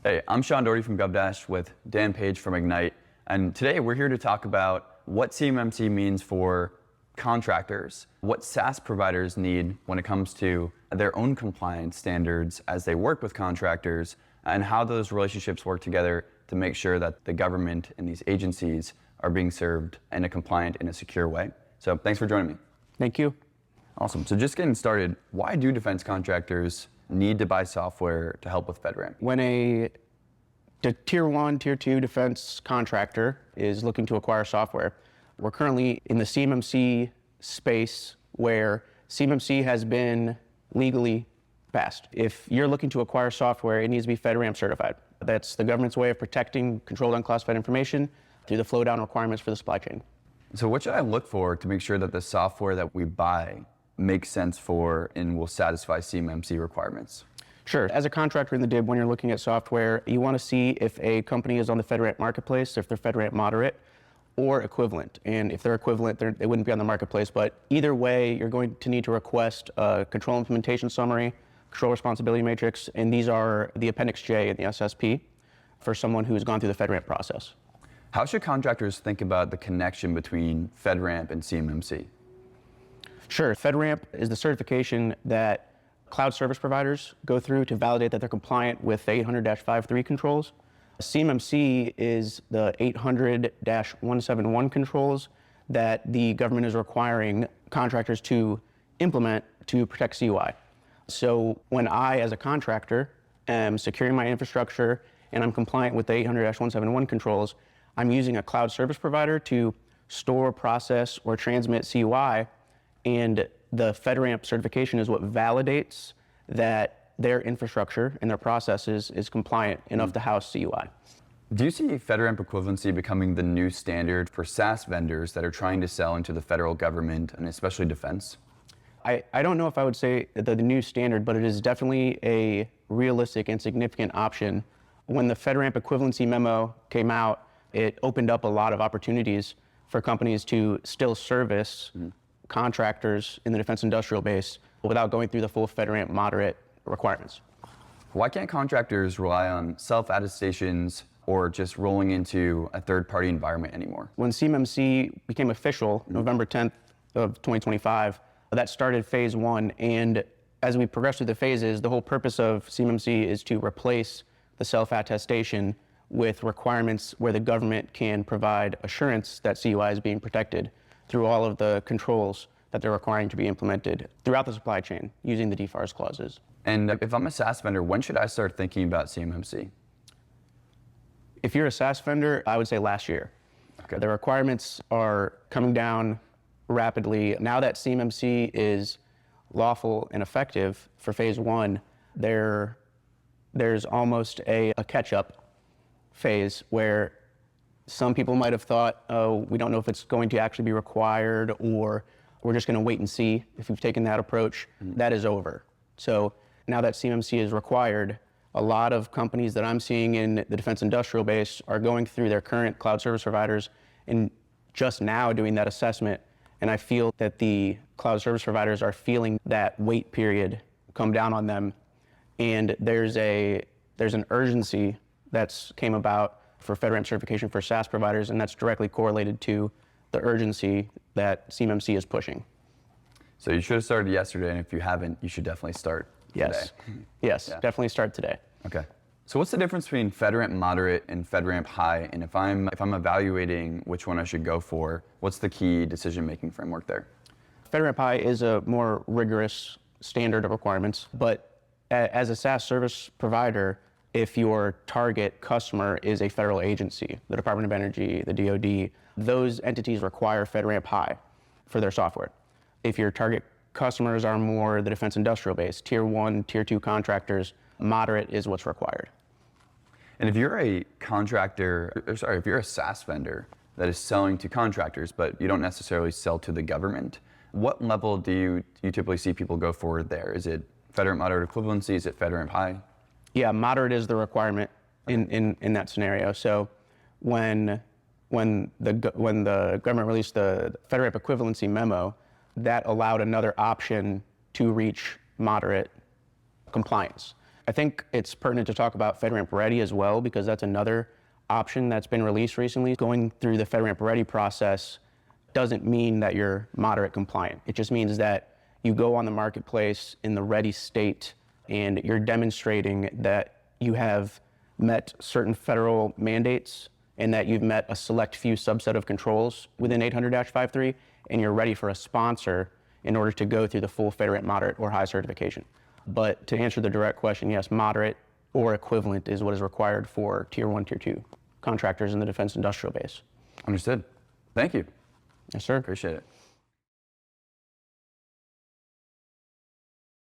Hey, I'm Sean Doherty from GovDash with Dan Page from Ignyte, and today we're here to talk about what CMMC means for contractors, what SaaS providers need when it comes to their own compliance standards as they work with contractors, and how those relationships work together to make sure that the government and these agencies are being served in a compliant and a secure way. So thanks for joining me. Thank you. Awesome. So just getting started, why do defense contractors need to buy software to help with FedRAMP? When the tier 1, tier 2 defense contractor is looking to acquire software, we're currently in the CMMC space where CMMC has been legally passed. If you're looking to acquire software, it needs to be FedRAMP certified. That's the government's way of protecting controlled unclassified information through the flow down requirements for the supply chain. So what should I look for to make sure that the software that we buy makes sense for and will satisfy CMMC requirements? Sure. As a contractor in the DIB, when you're looking at software, you want to see if a company is on the FedRAMP marketplace, if they're FedRAMP moderate or equivalent. And if they're equivalent, they wouldn't be on the marketplace. But either way, you're going to need to request a control implementation summary, control responsibility matrix, and these are the Appendix J in the SSP for someone who's gone through the FedRAMP process. How should contractors think about the connection between FedRAMP and CMMC? Sure. FedRAMP is the certification that cloud service providers go through to validate that they're compliant with the 800-53 controls. CMMC is the 800-171 controls that the government is requiring contractors to implement to protect CUI. So when I, as a contractor, am securing my infrastructure and I'm compliant with the 800-171 controls, I'm using a cloud service provider to store, process, or transmit CUI, and the FedRAMP certification is what validates that their infrastructure and their processes is compliant enough to house CUI. Do you see FedRAMP equivalency becoming the new standard for SaaS vendors that are trying to sell into the federal government and especially defense? I don't know if I would say the new standard, but it is definitely a realistic and significant option. When the FedRAMP equivalency memo came out, it opened up a lot of opportunities for companies to still service contractors in the defense industrial base without going through the full FedRAMP moderate requirements. Why can't contractors rely on self-attestations or just rolling into a third-party environment anymore? When CMMC became official, November 10th of 2025, that started phase 1, and as we progress through the phases, the whole purpose of CMMC is to replace the self-attestation with requirements where the government can provide assurance that CUI is being protected through all of the controls that they're requiring to be implemented throughout the supply chain using the DFARS clauses. And if I'm a SaaS vendor, when should I start thinking about CMMC? If you're a SaaS vendor, I would say last year. Okay. The requirements are coming down rapidly. Now that CMMC is lawful and effective for phase 1, there's almost a catch-up phase where some people might have thought, oh, we don't know if it's going to actually be required, or we're just going to wait and see. If you've taken that approach, that is over. So now that CMMC is required, a lot of companies that I'm seeing in the defense industrial base are going through their current cloud service providers and just now doing that assessment. And I feel that the cloud service providers are feeling that wait period come down on them. And there's an urgency that's came about for FedRAMP certification for SaaS providers, and that's directly correlated to the urgency that CMMC is pushing. So you should have started yesterday, and if you haven't, you should definitely start Yes. today. Yes, Yeah. definitely start today. Okay. So what's the difference between FedRAMP moderate and FedRAMP high? And if I'm evaluating which one I should go for, what's the key decision-making framework there? FedRAMP High is a more rigorous standard of requirements, but as a SaaS service provider, if your target customer is a federal agency, the Department of Energy, the DoD, those entities require FedRAMP High for their software. If your target customers are more the defense industrial base, tier 1, tier 2 contractors, moderate is what's required. And if you're a if you're a SaaS vendor that is selling to contractors, but you don't necessarily sell to the government, what level do you typically see people go for there? Is it FedRAMP moderate equivalency? Is it FedRAMP high? Yeah, moderate is the requirement in that scenario. So when the government released the FedRAMP equivalency memo, that allowed another option to reach moderate compliance. I think it's pertinent to talk about FedRAMP Ready as well, because that's another option that's been released recently. Going through the FedRAMP Ready process doesn't mean that you're moderate compliant. It just means that you go on the marketplace in the ready state and you're demonstrating that you have met certain federal mandates and that you've met a select few subset of controls within 800-53, and you're ready for a sponsor in order to go through the full FedRAMP moderate or high certification. But to answer the direct question, yes, moderate or equivalent is what is required for Tier 1, Tier 2 contractors in the defense industrial base. Understood. Thank you. Yes, sir. Appreciate it.